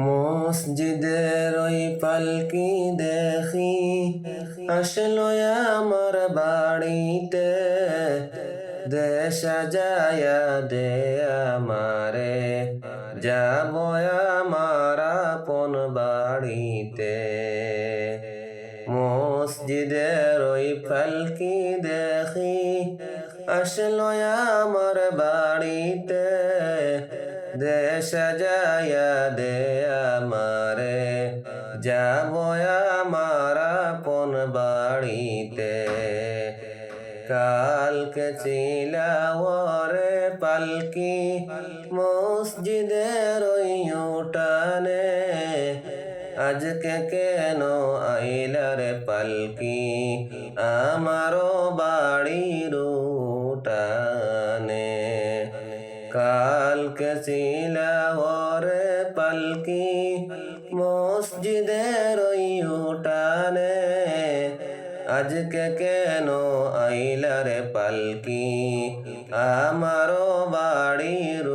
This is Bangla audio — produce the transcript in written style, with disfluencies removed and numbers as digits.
মসজিদের ওই পালকি দেখি আসলো আমার বাড়িতে, দে সাজায়া দে আমারে, যাব আমার আপন বাড়িতে। মসজিদের ওই পালকি দেখি আসলো আমার বাড়িতে, দে সাজায়া দে আমারে, যাব আমার আপন বাড়িতে। কালকে ছিলা ওরে পালকি মসজিদের ওই উঠানে, আজকে কেন আইলা রে পালকি আমারও বাড়ির উঠানে। কালকে ছিলা ওরে পালকি মসজিদের ওই উঠানে, আজকে কেন আইলা রে পালকি আমারও বাড়ির